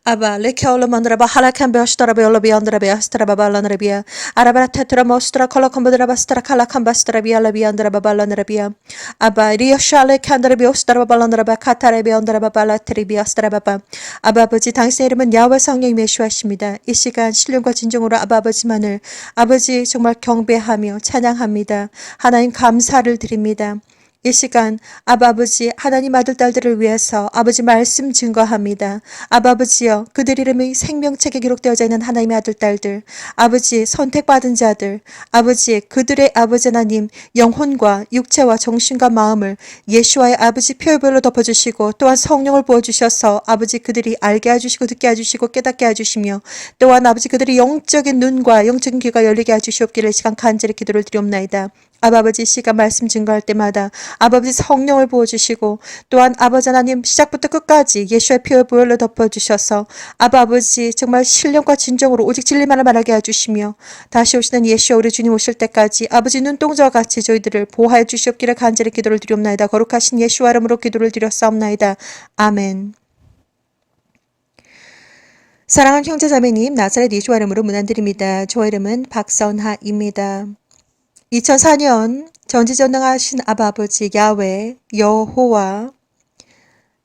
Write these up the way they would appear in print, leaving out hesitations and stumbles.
Aba lekeolo mandraba halakan beostra beolo biandra beastra babala nerabia arabara tetra mostra kola kombodra bastra kala kambastra biala biandra babala nerabia aba riosale kandra beostra babala neraba katare biandra babala tri비astra baba 아버지 당신의 이름은 야훼 성령 메시아십니다. 이 시간 신령과 진정으로 아버지만을 아버지 정말 경배하며 찬양합니다. 하나님 감사를 드립니다. 이 시간 아버지 하나님 아들 딸들을 위해서 아버지 말씀 증거합니다. 아버지여 그들 이름이 생명책에 기록되어져 있는 하나님의 아들 딸들 아버지 선택받은 자들 아버지 그들의 아버지 하나님 영혼과 육체와 정신과 마음을 예수와의 아버지 표별로 덮어주시고 또한 성령을 부어주셔서 아버지 그들이 알게 해주시고 듣게 해주시고 깨닫게 해주시며 또한 아버지 그들이 영적인 눈과 영적인 귀가 열리게 해주시옵기를 시간 간절히 기도를 드리옵나이다. 아버지 시간 말씀 증거할 때마다 아버지 성령을 부어주시고 또한 아버지 하나님 시작부터 끝까지 예수의 피와 보혈로 덮어주셔서 아버지 정말 신령과 진정으로 오직 진리만을 말하게 해주시며 다시 오시는 예수와 우리 주님 오실 때까지 아버지 눈동자와 같이 저희들을 보호해 주시옵기를 간절히 기도를 드리옵나이다. 거룩하신 예수와 이름으로 기도를 드렸사옵나이다. 아멘. 사랑하는 형제자매님 나사렛 예수와 이름으로 문안드립니다. 저 이름은 박선하입니다. 2004년 전지전능하신 아버지 야훼 여호와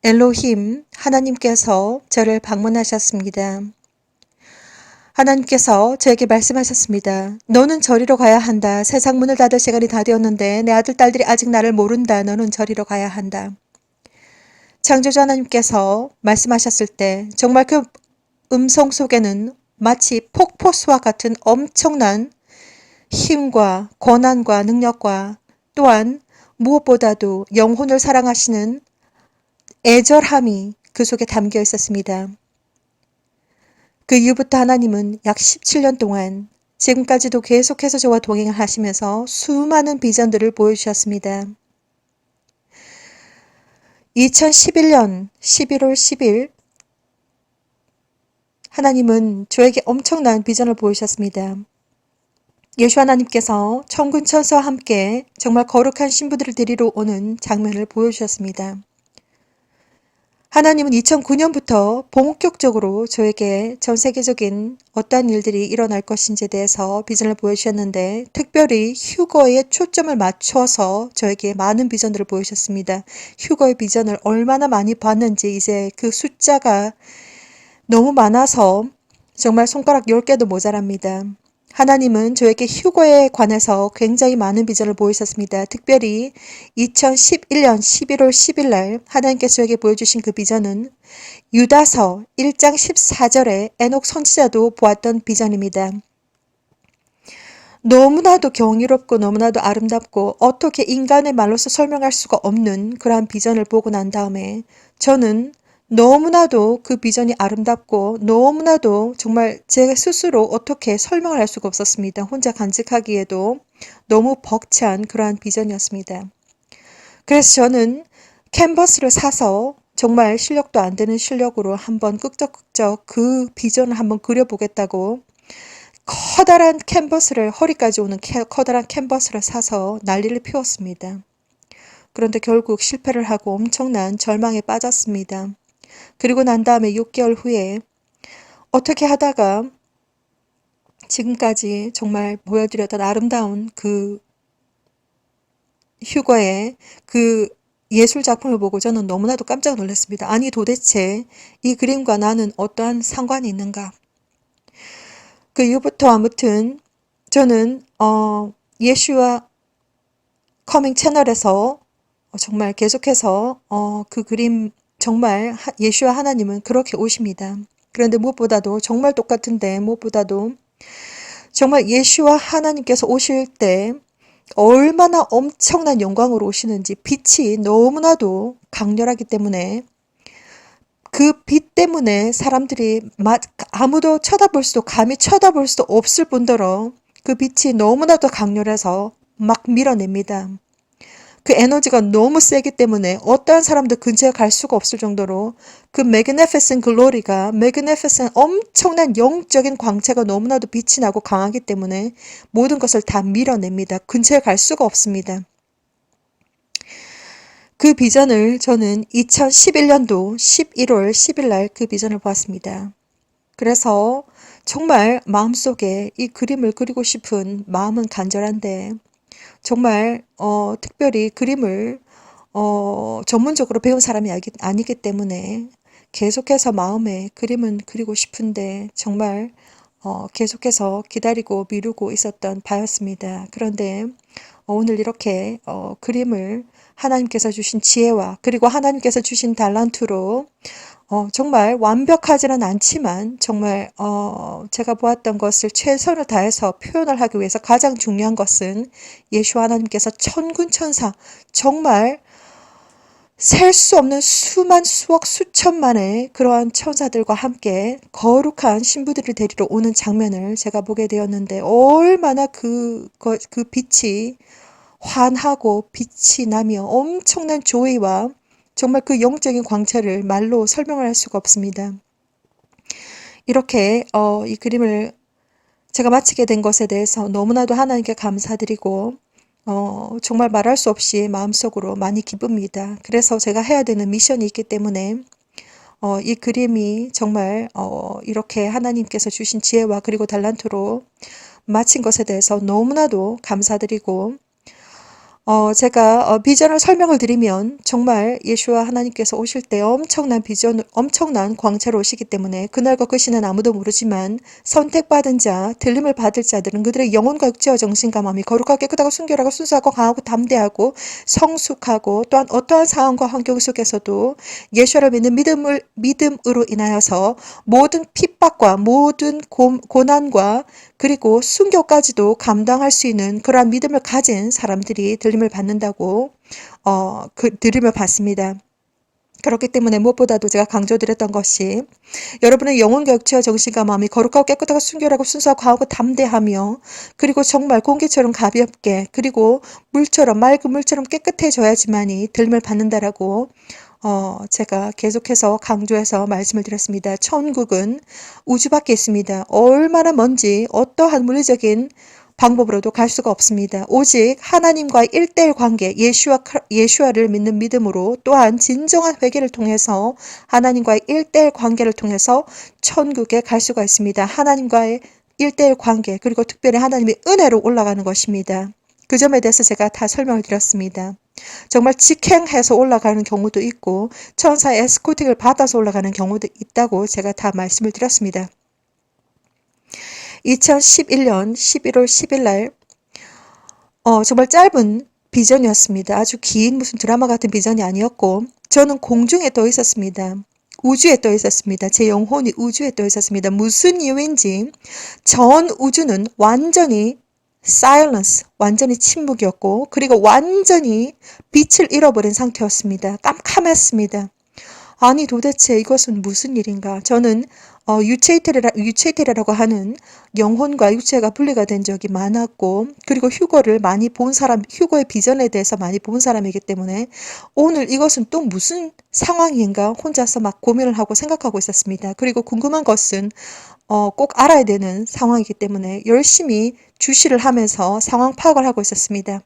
엘로힘 하나님께서 저를 방문하셨습니다. 하나님께서 저에게 말씀하셨습니다. 너는 저리로 가야 한다. 세상 문을 닫을 시간이 다 되었는데 내 아들 딸들이 아직 나를 모른다. 너는 저리로 가야 한다. 창조주 하나님께서 말씀하셨을 때 정말 그 음성 속에는 마치 폭포수와 같은 엄청난 힘과 권한과 능력과 또한 무엇보다도 영혼을 사랑하시는 애절함이 그 속에 담겨 있었습니다. 그 이후부터 하나님은 약 17년 동안 지금까지도 계속해서 저와 동행을 하시면서 수많은 비전들을 보여주셨습니다. 2011년 11월 10일 하나님은 저에게 엄청난 비전을 보여주셨습니다. 예수 하나님께서 천군 천사와 함께 정말 거룩한 신부들을 데리러 오는 장면을 보여주셨습니다. 하나님은 2009년부터 본격적으로 저에게 전 세계적인 어떠한 일들이 일어날 것인지에 대해서 비전을 보여주셨는데 특별히 휴거에 초점을 맞춰서 저에게 많은 비전들을 보여주셨습니다. 휴거의 비전을 얼마나 많이 봤는지 이제 그 숫자가 너무 많아서 정말 손가락 10개도 모자랍니다. 하나님은 저에게 휴거에 관해서 굉장히 많은 비전을 보이셨습니다. 특별히 2011년 11월 10일 날 하나님께서 저에게 보여주신 그 비전은 유다서 1장 14절에 에녹 선지자도 보았던 비전입니다. 너무나도 경이롭고 너무나도 아름답고 어떻게 인간의 말로서 설명할 수가 없는 그러한 비전을 보고 난 다음에 저는 너무나도 그 비전이 아름답고 너무나도 정말 제 스스로 어떻게 설명을 할 수가 없었습니다. 혼자 간직하기에도 너무 벅찬 그러한 비전이었습니다. 그래서 저는 캔버스를 사서 정말 실력도 안 되는 실력으로 한번 끄적끄적 그 비전을 한번 그려보겠다고 커다란 캔버스를 허리까지 오는 커다란 캔버스를 사서 난리를 피웠습니다. 그런데 결국 실패를 하고 엄청난 절망에 빠졌습니다. 그리고 난 다음에 6개월 후에 어떻게 하다가 지금까지 정말 보여드렸던 아름다운 그 휴거의 그 예술 작품을 보고 저는 너무나도 깜짝 놀랐습니다. 아니 도대체 이 그림과 나는 어떠한 상관이 있는가? 그 이후부터 아무튼 저는 예슈아 커밍 채널에서 정말 계속해서 그 그림 정말 예수와 하나님은 그렇게 오십니다. 그런데 무엇보다도 정말 똑같은데 무엇보다도 정말 예수와 하나님께서 오실 때 얼마나 엄청난 영광으로 오시는지 빛이 너무나도 강렬하기 때문에 그 빛 때문에 사람들이 아무도 감히 쳐다볼 수도 없을 뿐더러 그 빛이 너무나도 강렬해서 막 밀어냅니다. 그 에너지가 너무 세기 때문에 어떠한 사람도 근처에 갈 수가 없을 정도로 그 magnificent glory가 magnificent 엄청난 영적인 광채가 너무나도 빛이 나고 강하기 때문에 모든 것을 다 밀어냅니다. 근처에 갈 수가 없습니다. 그 비전을 저는 2011년도 11월 10일 날 그 비전을 보았습니다. 그래서 정말 마음속에 이 그림을 그리고 싶은 마음은 간절한데 정말 특별히 그림을 전문적으로 배운 사람이 아니기 때문에 계속해서 마음에 그림은 그리고 싶은데 정말 계속해서 기다리고 미루고 있었던 바였습니다. 그런데 오늘 이렇게 그림을 하나님께서 주신 지혜와 그리고 하나님께서 주신 달란트로 정말 완벽하지는 않지만 정말 제가 보았던 것을 최선을 다해서 표현을 하기 위해서 가장 중요한 것은 예수 하나님께서 천군천사 정말 셀 수 없는 수만 수억 수천만의 그러한 천사들과 함께 거룩한 신부들을 데리러 오는 장면을 제가 보게 되었는데 얼마나 그 빛이 환하고 빛이 나며 엄청난 조이와 정말 그 영적인 광채를 말로 설명을 할 수가 없습니다. 이렇게 이 그림을 제가 마치게 된 것에 대해서 너무나도 하나님께 감사드리고 정말 말할 수 없이 마음속으로 많이 기쁩니다. 그래서 제가 해야 되는 미션이 있기 때문에 이 그림이 정말 이렇게 하나님께서 주신 지혜와 그리고 달란트로 마친 것에 대해서 너무나도 감사드리고 제가 비전을 설명을 드리면 정말 예수와 하나님께서 오실 때 엄청난 광채로 오시기 때문에 그날과 그 시는 아무도 모르지만 선택받은 자, 들림을 받을 자들은 그들의 영혼과 육체와 정신과 마음이 거룩하고 깨끗하고 순결하고 순수하고 강하고 담대하고 성숙하고 또한 어떠한 상황과 환경 속에서도 예수를 믿는 믿음으로 인하여서 모든 핍박과 모든 고난과 그리고 순교까지도 감당할 수 있는 그러한 믿음을 가진 사람들이 들림을 받는다고 들림을 받습니다. 그렇기 때문에 무엇보다도 제가 강조드렸던 것이 여러분의 영혼과 육체와 정신과 마음이 거룩하고 깨끗하고 순결하고 순수하고 강하고 담대하며 그리고 정말 공기처럼 가볍게 그리고 맑은 물처럼 깨끗해져야지만이 들림을 받는다라고 제가 계속해서 강조해서 말씀을 드렸습니다. 천국은 우주 밖에 있습니다. 얼마나 먼지 어떠한 물리적인 방법으로도 갈 수가 없습니다. 오직 하나님과의 1대1 관계, 예수와를 믿는 믿음으로 또한 진정한 회개를 통해서 하나님과의 1대1 관계를 통해서 천국에 갈 수가 있습니다. 하나님과의 1대1 관계, 그리고 특별히 하나님의 은혜로 올라가는 것입니다. 그 점에 대해서 제가 다 설명을 드렸습니다. 정말 직행해서 올라가는 경우도 있고 천사의 에스코팅을 받아서 올라가는 경우도 있다고 제가 다 말씀을 드렸습니다. 2011년 11월 10일 날 정말 짧은 비전이었습니다. 아주 긴 무슨 드라마 같은 비전이 아니었고 저는 공중에 떠 있었습니다. 우주에 떠 있었습니다. 제 영혼이 우주에 떠 있었습니다. 무슨 이유인지 전 우주는 완전히 silence, 완전히 침묵이었고 그리고 완전히 빛을 잃어버린 상태였습니다. 깜깜했습니다. 아니 도대체 이것은 무슨 일인가? 저는 유체이태라고 하는 영혼과 육체가 분리가 된 적이 많았고 그리고 휴거를 많이 본 사람, 휴거의 비전에 대해서 많이 본 사람이기 때문에 오늘 이것은 또 무슨 상황인가 혼자서 막 고민을 하고 생각하고 있었습니다. 그리고 궁금한 것은 꼭 알아야 되는 상황이기 때문에 열심히 주시를 하면서 상황 파악을 하고 있었습니다.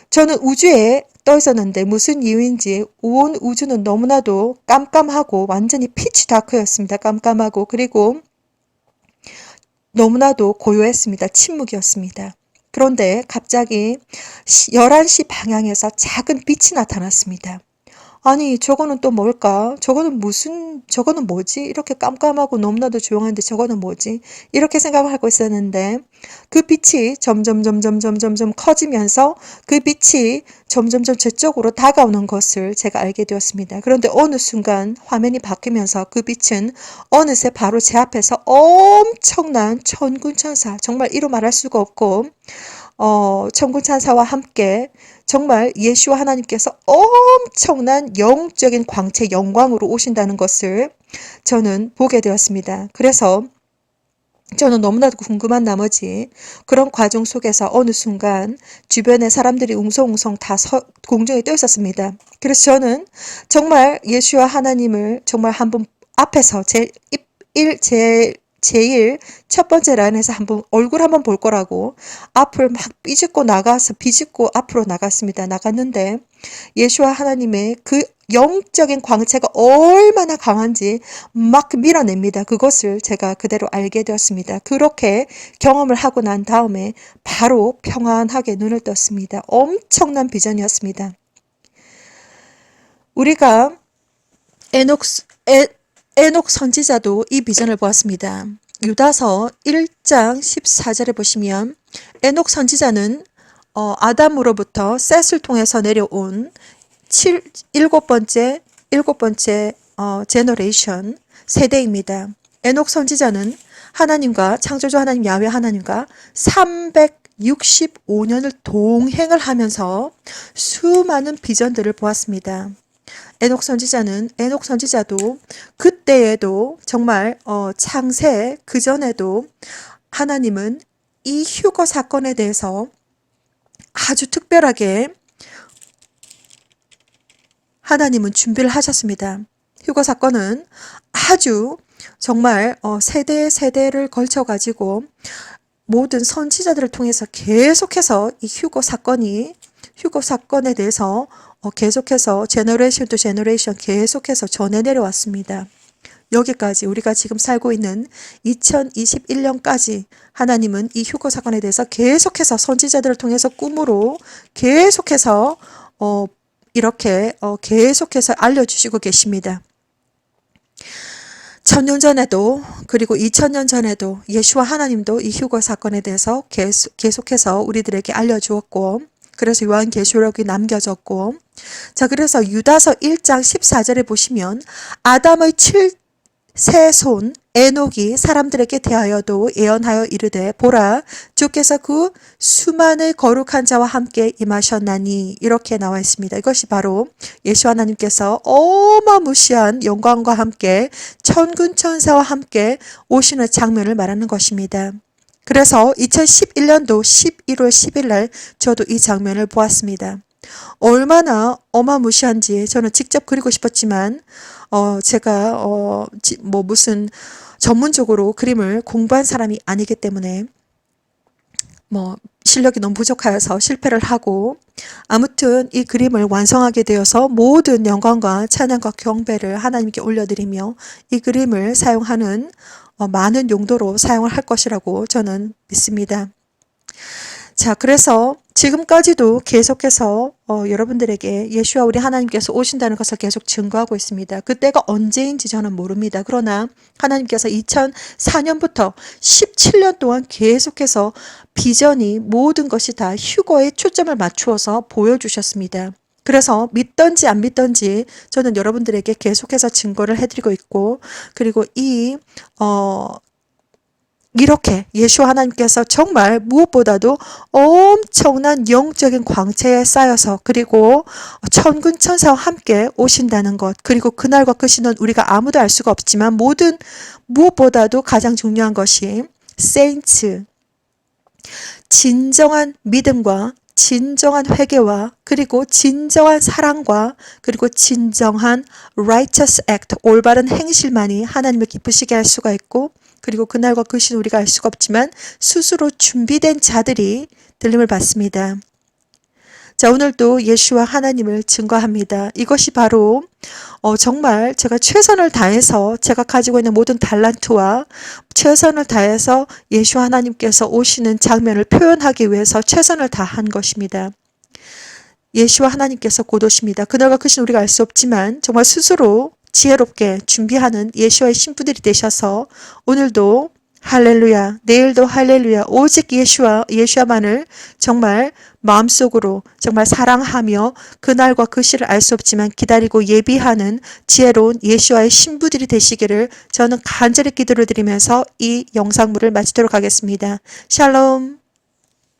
저는 우주에 떠 있었는데 무슨 이유인지 온 우주는 너무나도 깜깜하고 완전히 피치 다크였습니다. 깜깜하고 그리고 너무나도 고요했습니다. 침묵이었습니다. 그런데 갑자기 11시 방향에서 작은 빛이 나타났습니다. 아니 저거는 또 뭘까? 저거는 뭐지? 이렇게 깜깜하고 너무나도 조용한데 저거는 뭐지? 이렇게 생각을 하고 있었는데 그 빛이 점점 커지면서 그 빛이 점점점 제 쪽으로 다가오는 것을 제가 알게 되었습니다. 그런데 어느 순간 화면이 바뀌면서 그 빛은 어느새 바로 제 앞에서 엄청난 천군천사, 정말 이루 말할 수가 없고 천군천사와 함께 정말 예수와 하나님께서 엄청난 영적인 광채, 영광으로 오신다는 것을 저는 보게 되었습니다. 그래서 저는 너무나도 궁금한 나머지 그런 과정 속에서 어느 순간 주변에 사람들이 웅성웅성 다 공중에 떠 있었습니다. 그래서 저는 정말 예수와 하나님을 정말 한번 앞에서 제 제일 첫 번째 라인에서 한번 얼굴 한번 볼 거라고 앞을 막 비집고 앞으로 나갔는데 예수와 하나님의 그 영적인 광채가 얼마나 강한지 막 밀어냅니다. 그것을 제가 그대로 알게 되었습니다. 그렇게 경험을 하고 난 다음에 바로 평안하게 눈을 떴습니다. 엄청난 비전이었습니다. 우리가 에녹 선지자도 이 비전을 보았습니다. 유다서 1장 14절에 보시면 에녹 선지자는 아담으로부터 셋을 통해서 내려온 일곱 번째 제너레이션 세대입니다. 에녹 선지자는 하나님과 창조주 하나님 야훼 하나님과 365년을 동행을 하면서 수많은 비전들을 보았습니다. 에녹 선지자도 그때에도 정말 창세 그전에도 하나님은 이 휴거 사건에 대해서 아주 특별하게 하나님은 준비를 하셨습니다. 휴거 사건은 아주 정말 세대를 걸쳐 가지고 모든 선지자들을 통해서 계속해서 이 휴거 사건에 대해서 계속해서 제너레이션 투 제너레이션 계속해서 전해 내려왔습니다. 여기까지 우리가 지금 살고 있는 2021년까지 하나님은 이 휴거 사건에 대해서 계속해서 선지자들을 통해서 꿈으로 계속해서 이렇게 계속해서 알려주시고 계십니다. 1000년 전에도 그리고 2000년 전에도 예수와 하나님도 이 휴거 사건에 대해서 계속해서 우리들에게 알려주었고 그래서 요한계시록이 남겨졌고 자 그래서 유다서 1장 14절에 보시면 아담의 7세손 에녹이 사람들에게 대하여도 예언하여 이르되 보라 주께서 그 수많은 거룩한 자와 함께 임하셨나니 이렇게 나와 있습니다. 이것이 바로 예수 하나님께서 어마무시한 영광과 함께 천군 천사와 함께 오시는 장면을 말하는 것입니다. 그래서 2011년도 11월 10일 날 저도 이 장면을 보았습니다. 얼마나 어마무시한지 저는 직접 그리고 싶었지만 제가 무슨 전문적으로 그림을 공부한 사람이 아니기 때문에 실력이 너무 부족하여서 실패를 하고 아무튼 이 그림을 완성하게 되어서 모든 영광과 찬양과 경배를 하나님께 올려드리며 이 그림을 사용하는 많은 용도로 사용을 할 것이라고 저는 믿습니다. 자, 그래서 지금까지도 계속해서 여러분들에게 예수와 우리 하나님께서 오신다는 것을 계속 증거하고 있습니다. 그때가 언제인지 저는 모릅니다. 그러나 하나님께서 2004년부터 17년 동안 계속해서 비전이 모든 것이 다 휴거에 초점을 맞추어서 보여주셨습니다. 그래서 믿던지 안 믿던지 저는 여러분들에게 계속해서 증거를 해드리고 있고 그리고 이렇게 예수와 하나님께서 정말 무엇보다도 엄청난 영적인 광채에 쌓여서 그리고 천군 천사와 함께 오신다는 것 그리고 그날과 그 시는 우리가 아무도 알 수가 없지만 무엇보다도 가장 중요한 것이 세인츠 진정한 믿음과 진정한 회개와 그리고 진정한 사랑과 그리고 진정한 righteous act 올바른 행실만이 하나님을 기쁘시게 할 수가 있고 그리고 그날과 그 시는 우리가 알 수가 없지만 스스로 준비된 자들이 들림을 받습니다. 자, 오늘도 예수와 하나님을 증거합니다. 이것이 바로 정말 제가 최선을 다해서 제가 가지고 있는 모든 달란트와 최선을 다해서 예수 하나님께서 오시는 장면을 표현하기 위해서 최선을 다한 것입니다. 예수와 하나님께서 곧 오십니다. 그날과 그 시는 우리가 알 수 없지만 정말 스스로 지혜롭게 준비하는 예수와의 신부들이 되셔서 오늘도 할렐루야, 내일도 할렐루야, 오직 예수와만을 정말 마음속으로 정말 사랑하며 그날과 그 시를 알 수 없지만 기다리고 예비하는 지혜로운 예수와의 신부들이 되시기를 저는 간절히 기도를 드리면서 이 영상물을 마치도록 하겠습니다. 샬롬.